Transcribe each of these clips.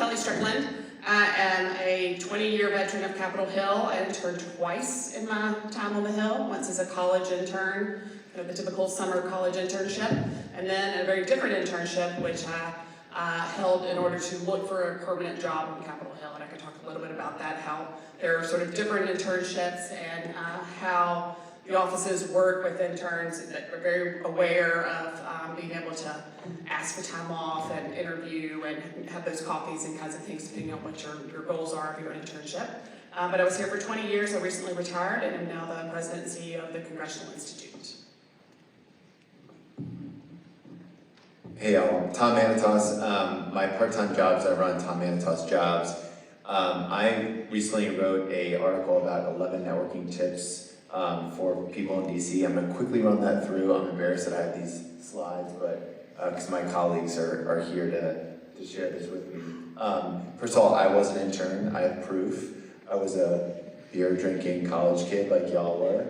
Kelle Strickland. I am a 20-year veteran of Capitol Hill. I interned twice in my time on the Hill, once as a college intern, kind of the typical summer college internship, and then a very different internship, which I held in order to look for a permanent job on Capitol Hill. And I could talk a little bit about that, how there are sort of different internships and how the offices work with interns that are very aware of being able to ask for time off and interview and have those coffees and kinds of things depending on what your goals are of your internship. But I was here for 20 years. I recently retired and am now the president and CEO of the Congressional Institute. Hey y'all, Tom Manatos. My part-time jobs, I run Tom Manatos Jobs. I recently wrote an article about 11 networking tips for people in DC. I'm gonna quickly run that through. I'm embarrassed that I have these slides, but because my colleagues are here to share this with me. First of all, I was an intern. I have proof. I was a beer-drinking college kid like y'all were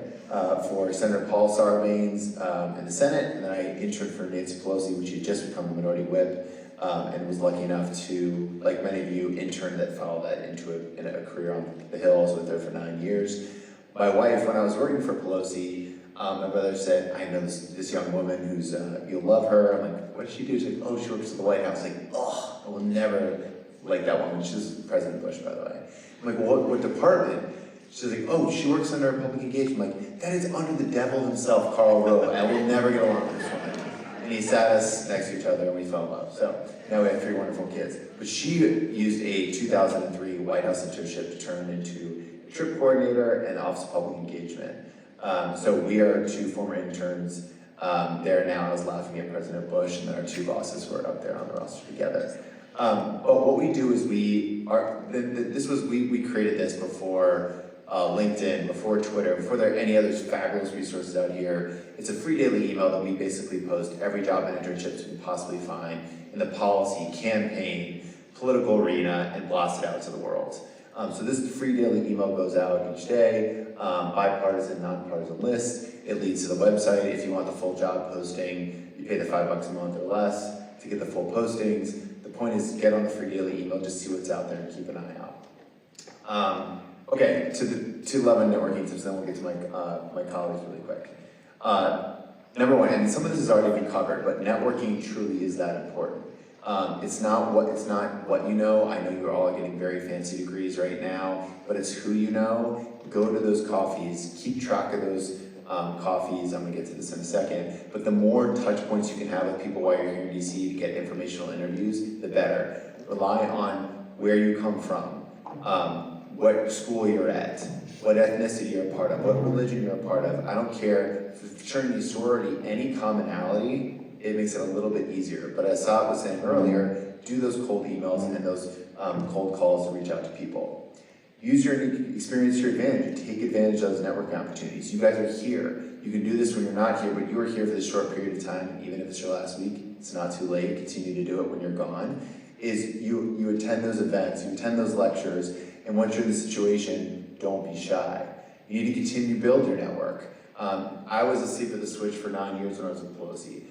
for Senator Paul Sarbanes in the Senate, and then I interned for Nancy Pelosi, which had just become the minority whip, and was lucky enough to, like many of you, intern that followed that into a career on the Hill. I was with her for 9 years. My wife, when I was working for Pelosi, my brother said, I know this young woman who's, you'll love her. I'm like, what does she do? She's like, oh, she works at the White House. Like, oh, I will never like that woman. She's President Bush, by the way. I'm like, well, what department? She's like, oh, she works under public engagement. I'm like, that is under the devil himself, Karl Rove. I will never get along with this woman. And he sat us next to each other and we fell in love. So now we have 3 wonderful kids. But she used a 2003 White House internship to turn into a trip coordinator and Office of Public Engagement. So we are 2 former interns there now. I was laughing at President Bush, and then our 2 bosses were up there on the roster together. But what we do is we created this before LinkedIn, before Twitter, before there are any other fabulous resources out here. It's a free daily email that we basically post every job and internships we can possibly find in the policy, campaign, political arena, and blast it out to the world. So this free daily email goes out each day, bipartisan, nonpartisan list. It leads to the website. If you want the full job posting, you pay the $5 a month or less to get the full postings. The point is get on the free daily email, just see what's out there and keep an eye out. Okay, to the 11 networking tips, then we'll get to my colleagues really quick. Number 1, and some of this has already been covered, but networking truly is that important. It's not what you know. I know you're all getting very fancy degrees right now, but it's who you know. Go to those coffees, keep track of those coffees. I'm gonna get to this in a second, but the more touch points you can have with people while you're here in DC to get informational interviews, the better. Rely on where you come from, what school you're at, what ethnicity you're a part of, what religion you're a part of. I don't care, fraternity, sorority, any commonality, it makes it a little bit easier. But as Saad was saying earlier, do those cold emails and those cold calls to reach out to people. Use your experience to your advantage and take advantage of those networking opportunities. You guys are here. You can do this when you're not here, but you are here for this short period of time, even if it's your last week. It's not too late. Continue to do it when you're gone. You attend those events, you attend those lectures, and once you're in the situation, don't be shy. You need to continue to build your network. I was asleep at the switch for 9 years when I was with Pelosi.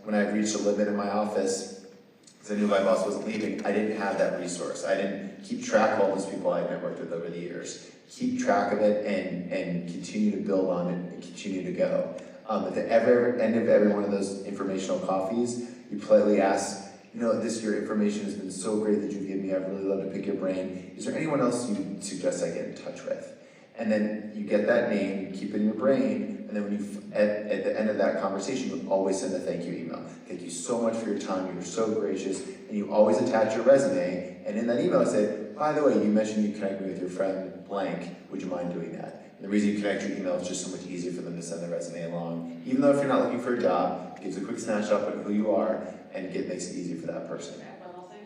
When I reached a limit in my office, because I knew my boss wasn't leaving, I didn't have that resource. I didn't keep track of all those people I'd networked with over the years. Keep track of it and continue to build on it and continue to go. At the end of every one of those informational coffees, you politely ask, you know, your information has been so great that you've given me. I'd really love to pick your brain. Is there anyone else you suggest I get in touch with? And then you get that name, you keep it in your brain, and then when at the end of that conversation, you always send a thank you email. Thank you so much for your time, you were so gracious, and you always attach your resume, and in that email I said, by the way, you mentioned you connect me with your friend blank, would you mind doing that? And the reason you connect your email is just so much easier for them to send their resume along. Even though if you're not looking for a job, it gives a quick snapshot of who you are, and it makes it easy for that person.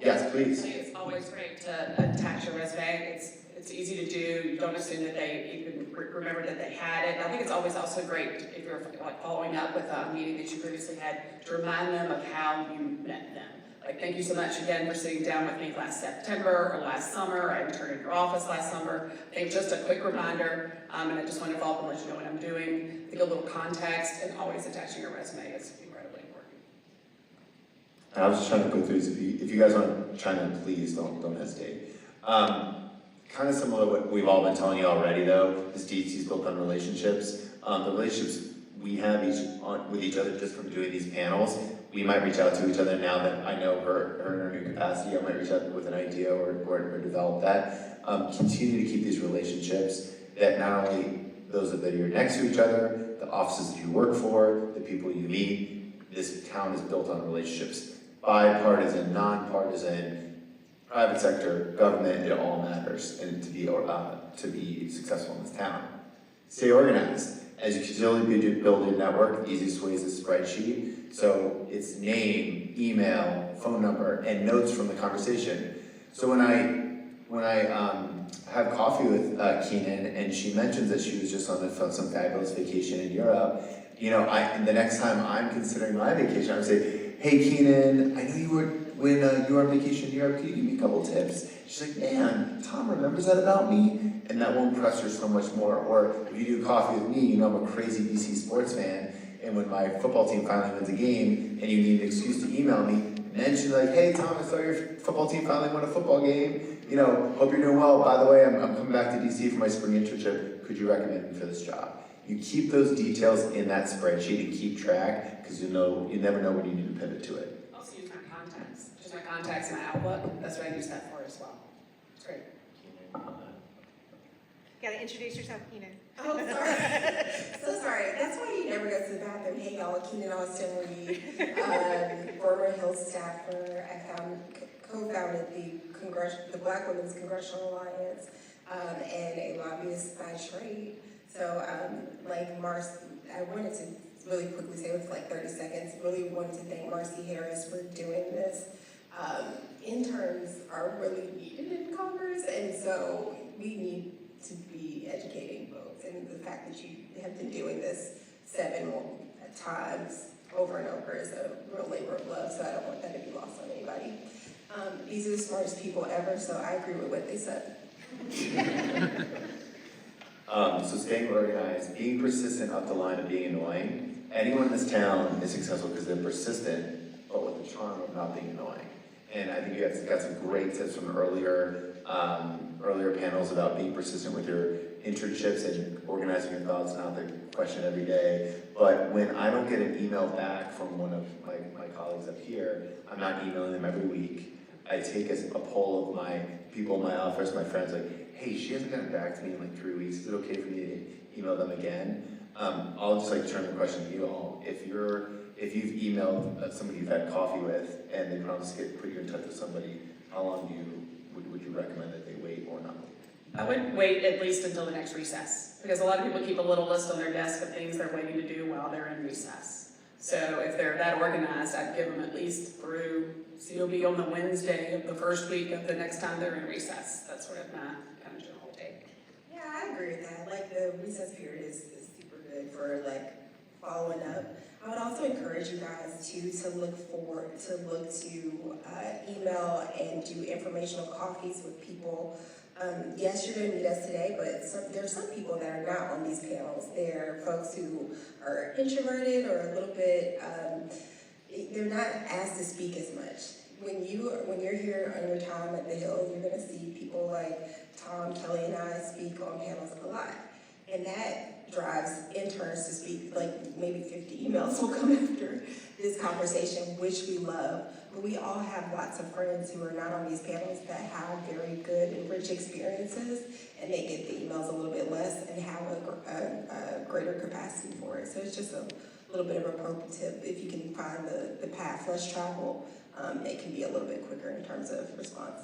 Yes, please. It's always great to attach your resume. It's easy to do. You don't assume that they even remember that they had it. I think it's always also great if you're like following up with a meeting that you previously had to remind them of how you met them. Like, thank you so much again for sitting down with me last September or last summer. I interned in your office last summer. I think just a quick reminder, and I just want to follow up and let you know what I'm doing. I think a little context and always attaching your resume is incredibly important. And I was just trying to go through these. If you guys want to chime in, please don't hesitate. Kind of similar to what we've all been telling you already, though. This DTC is built on relationships. The relationships we have with each other just from doing these panels. We might reach out to each other now that I know her in her new capacity. I might reach out with an idea or develop that. Continue to keep these relationships that not only those that you're next to each other, the offices that you work for, the people you meet. This town is built on relationships. Bipartisan, nonpartisan, private sector, government, it all matters, and to be successful in this town. Stay organized. As you continually build your network, the easiest way is a spreadsheet. So it's name, email, phone number, and notes from the conversation. So when I had coffee with Keenan, and she mentions that she was just on some fabulous vacation in Europe, you know, the next time I'm considering my vacation, I would say, hey Keenan, I know you were when you were on vacation in Europe, can you give me a couple tips? She's like, man, Tom remembers that about me, and that will impress her so much more. Or if you do coffee with me, you know I'm a crazy DC sports fan, and when my football team finally wins a game, and you need an excuse to email me, then she's like, hey Tom, I saw your football team finally won a football game. You know, hope you're doing well. By the way, I'm coming back to DC for my spring internship. Could you recommend me for this job? You keep those details in that spreadsheet and keep track, because you never know when you need to pivot to it. Also use my contacts. Just my contacts in my Outlook. That's what I use that for as well. It's great. Gotta introduce yourself, Keenan. Oh, sorry. So sorry. That's why you never go to the bathroom. Hey, y'all, Keenan Austin Reed, former Hill staffer. I co-founded the Black Women's Congressional Alliance, and a lobbyist by trade. So, like Marcy, I wanted to really quickly say with like 30 seconds, really wanted to thank Marcy Harris for doing this. Interns are really needed in Congress, and so we need to be educating folks. And the fact that you have been doing this 7 times over and over is a real labor of love, so I don't want that to be lost on anybody. These are the smartest people ever, so I agree with what they said. So staying organized, being persistent up the line of being annoying. Anyone in this town is successful because they're persistent, but with the charm of not being annoying. And I think you guys got some great tips from earlier panels about being persistent with your internships and organizing your thoughts, not the question every day. But when I don't get an email back from one of my colleagues up here, I'm not emailing them every week. I take a poll of my people in my office, my friends, like, hey, she hasn't gotten back to me in like 3 weeks. Is it okay for me to email them again? I'll just like turn the question to you all. If you've emailed somebody you've had coffee with and they promise to put you in touch with somebody, how long would you recommend that they wait or not? I would wait at least until the next recess, because a lot of people keep a little list on their desk of things they're waiting to do while they're in recess. So if they're that organized, I'd give them at least through COB on the Wednesday of the first week of the next time they're in recess. That's sort of my kind of general take. Yeah, I agree with that. Like the recess period is super good for like following up. I would also encourage you guys to look to email and do informational coffees with people. Yes, you're going to meet us today, but there are some people that are not on these panels. They're folks who are introverted or a little bit, they're not asked to speak as much. When you're here on your time at the Hill, you're going to see people like Tom, Kelly, and I speak on panels a lot. And that drives interns to speak, like maybe 50 emails will come after this conversation, which we love. But we all have lots of friends who are not on these panels that have very good and rich experiences, and they get the emails a little bit less and have a greater capacity for it. So it's just a little bit of a pro tip. If you can find the path less travel, it can be a little bit quicker in terms of response.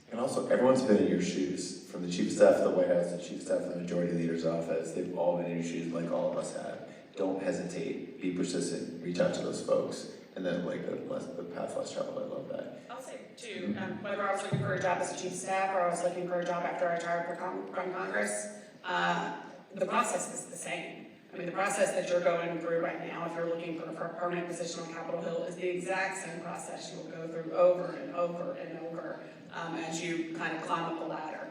And also, everyone's been in your shoes, from the chief of staff of the White House, the chief of staff of the majority leader's office. They've all been in your shoes, like all of us have. Don't hesitate. Be persistent. Reach out to those folks. And then, like the path less traveled. I love that. I'll say too, whether I was looking for a job as a chief of staff or I was looking for a job after I retired from Congress, the process is the same. I mean, the process that you're going through right now, if you're looking for a permanent position on Capitol Hill, is the exact same process you will go through over and over and over as you kind of climb up the ladder.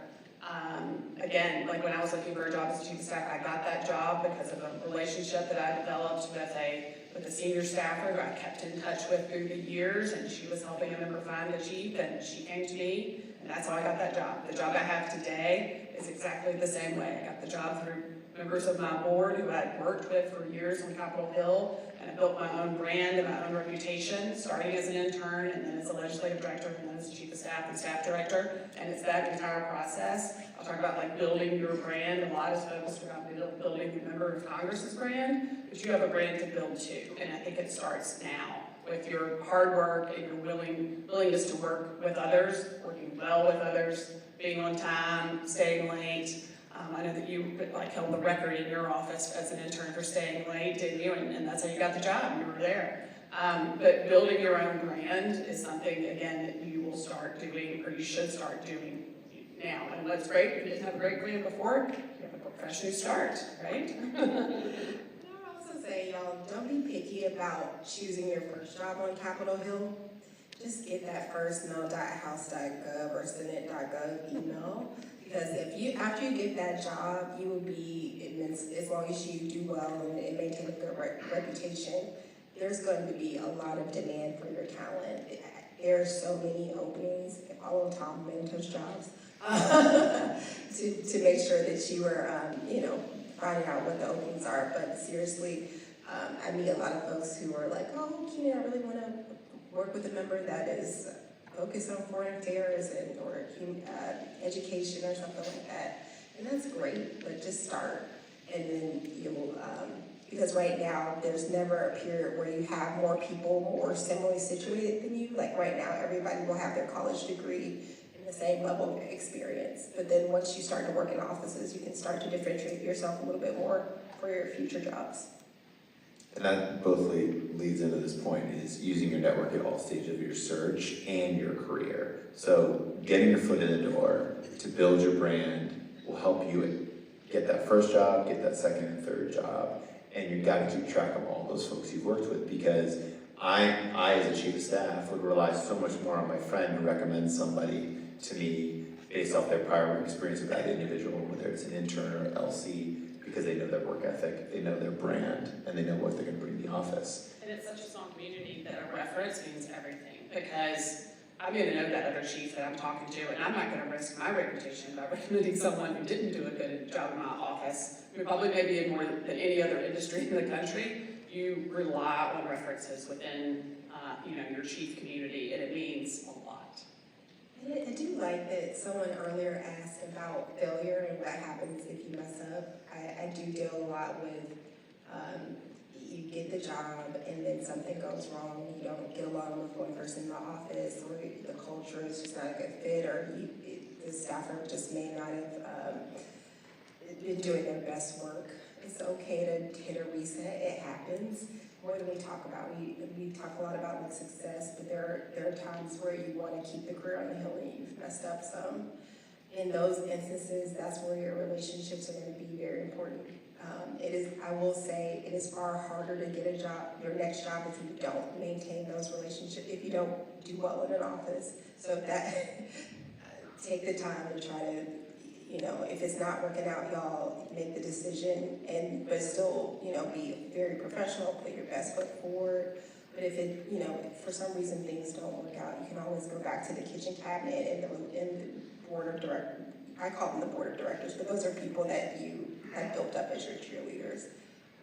Again, like when I was looking for a job as a chief of staff, I got that job because of a relationship that I developed with a senior staffer who I kept in touch with through the years, and she was helping a member find the chief, and she came to me, and that's how I got that job. The job I have today is exactly the same way. I got the job through members of my board who I'd worked with for years on Capitol Hill, and I built my own brand and my own reputation, starting as an intern, and then as a legislative director, and then as chief of staff and staff director, and it's that entire process. I'll talk about like building your brand. A lot of folks are about building the member of Congress's brand, but you have a brand to build too, and I think it starts now with your hard work and your willingness to work with others, working well with others, being on time, staying late. I know that you like held the record in your office as an intern for staying late, didn't you? And that's how you got the job. You were there. But building your own brand is something, again, that you will start doing, or you should start doing now. And that's great. If you didn't have a great brand before, you have a fresh new start, right? I'll also say, y'all, don't be picky about choosing your first job on Capitol Hill. Just get that first mail.house.gov or senate.gov email. Because after you get that job, you will be, as long as you do well and maintain a good reputation, there's going to be a lot of demand for your talent. There are so many openings, all of Tom Manatos jobs, to make sure that you are, finding out what the openings are. But seriously, I meet a lot of folks who are like, oh, Keenan, I really want to work with a member that is focused on foreign affairs or education or something like that. And that's great, but just start. And then you'll, because right now, there's never a period where you have more people more similarly situated than you. Like right now, everybody will have their college degree and the same level of experience. But then once you start to work in offices, you can start to differentiate yourself a little bit more for your future jobs. And that both leads into this point, is using your network at all stages of your search and your career. So getting your foot in the door to build your brand will help you get that first job, get that second and third job, and you've got to keep track of all those folks you've worked with, because I as a chief of staff would rely so much more on my friend who recommends somebody to me based off their prior experience with that individual, whether it's an intern or LC, because they know their work ethic, they know their brand, and they know what they're going to bring to the office. And it's such a strong community that a reference means everything, because I'm going to know that other chief that I'm talking to, and I'm not going to risk my reputation by recommending someone who didn't do a good job in my office. I mean, probably maybe more than any other industry in the country, you rely on references within your chief community, and it means a lot. I do like that someone earlier asked about failure and what happens if you mess up. I do deal a lot with you get the job and then something goes wrong, you don't get along with one person in the office, or the culture is just not a good fit, or the staffer just may not have been doing their best work. It's okay to hit a reset, it happens. More than we talk about. We talk a lot about like success, but there are times where you want to keep the career on the hill and you've messed up some. In those instances, that's where your relationships are going to be very important. I will say, it is far harder to get a job, your next job, if you don't maintain those relationships, if you don't do well in an office. So take the time to try to, if it's not working out, y'all make the decision, but still, be very professional, put your best foot forward. But if if for some reason things don't work out, you can always go back to the kitchen cabinet and the board of directors. I call them the board of directors, but those are people that you have built up as your cheerleaders.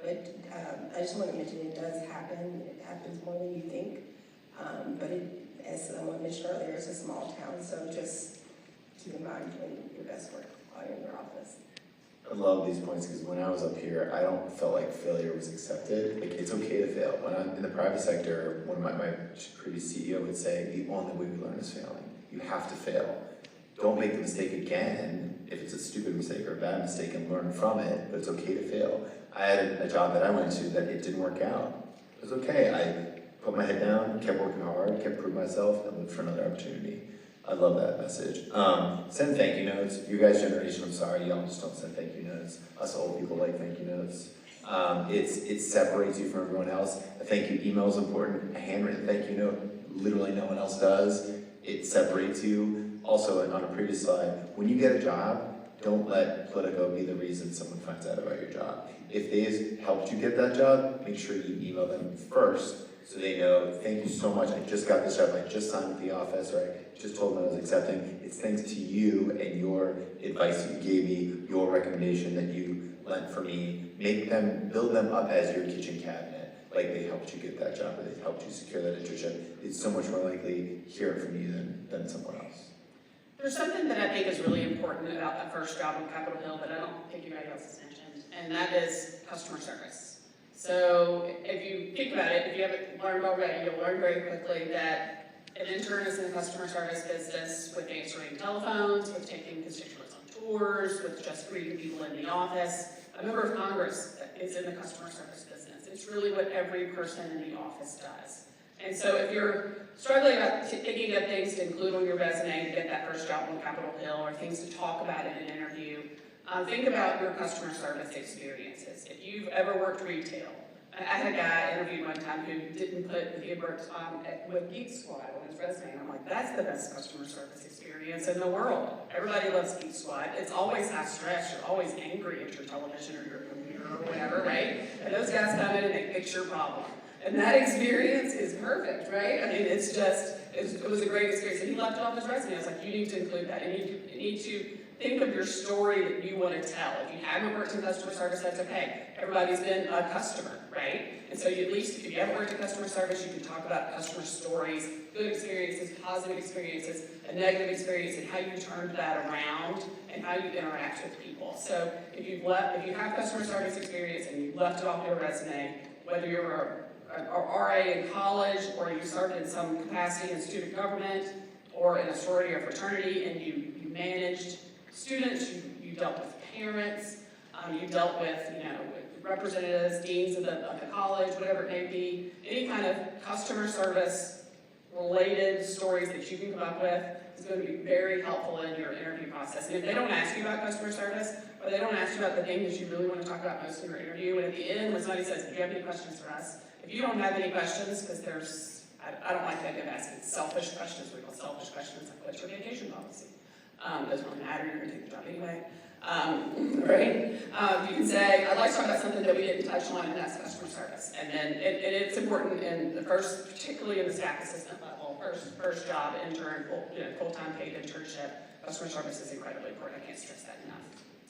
But I just want to mention, it does happen. It happens more than you think. But as someone mentioned earlier, it's a small town, so just keep in mind doing your best work while you're in your office. I love these points, because when I was up here, I don't feel like failure was accepted. Like, it's okay to fail. When I'm in the private sector, one of my previous CEO would say, the only way we learn is failing. You have to fail. Don't make the mistake again if it's a stupid mistake or a bad mistake, and learn from it, but it's okay to fail. I had a job that I went to that it didn't work out. It was okay. I put my head down, kept working hard, kept proving myself, and looked for another opportunity. I love that message. Send thank you notes. You guys' generation, I'm sorry, y'all just don't send thank you notes. Us old people like thank you notes. It separates you from everyone else. A thank you email is important. A handwritten thank you note, literally no one else does. It separates you. also on a previous slide, when you get a job, don't let Politico be the reason someone finds out about your job. If they've helped you get that job, make sure you email them first so they know, thank you so much, I just got this job, I just signed with the office, or I just told them I was accepting. It's thanks to you and your advice that you gave me, your recommendation that you lent for me. Make them, build them up as your kitchen cabinet, like they helped you get that job or they helped you secure that internship. It's so much more likely to hear it from you than someone else. There's something that I think is really important about that first job on Capitol Hill that I don't think anybody else has mentioned, and that is customer service. So if you think about it, if you haven't learned already, you'll learn very quickly that an intern is in the customer service business with answering telephones, with taking constituents on tours, with just greeting people in the office. A member of Congress is in the customer service business. It's really what every person in the office does. And so if you're struggling about thinking of things to include on your resume to get that first job on Capitol Hill or things to talk about in an interview, think about your customer service experiences. If you've ever worked retail, I had a guy interviewed one time who didn't put, he had worked with Geek Squad on his resume, and I'm like, that's the best customer service experience in the world. Everybody loves Geek Squad. It's always high stress. You're always angry at your television or your computer or whatever, right? And those guys come in and they fix your problem. And that experience is perfect, right? I mean, it's just, it was a great experience. And he left it off his resume. I was like, you need to include that. You need to think of your story that you want to tell. If you haven't worked in customer service, that's okay. Everybody's been a customer, right? And so you, at least if you haven't worked in customer service, you can talk about customer stories, good experiences, positive experiences, a negative experience, and how you turned that around and how you interact with people. So if you have customer service experience and you left it off your resume, whether you're an RA in college or you served in some capacity in student government or in a sorority or fraternity and you managed students, you dealt with parents, you dealt with, with representatives, deans of the college, whatever it may be, any kind of customer service related stories that you can come up with is going to be very helpful in your interview process. And if they don't ask you about customer service, or they don't ask you about the thing that you really want to talk about most in your interview, and at the end when somebody says, do you have any questions for us? If you don't have any questions, because I don't like the idea of asking selfish questions. We call selfish questions like, what's your vacation policy? Doesn't really matter, you're going to take the job anyway. Right? You can say, I'd like to talk about something that we didn't touch on, and that's customer service. And then and it's important in the first, particularly in the staff assistant level, first job, intern, full-time paid internship, customer service is incredibly important. I can't stress that enough.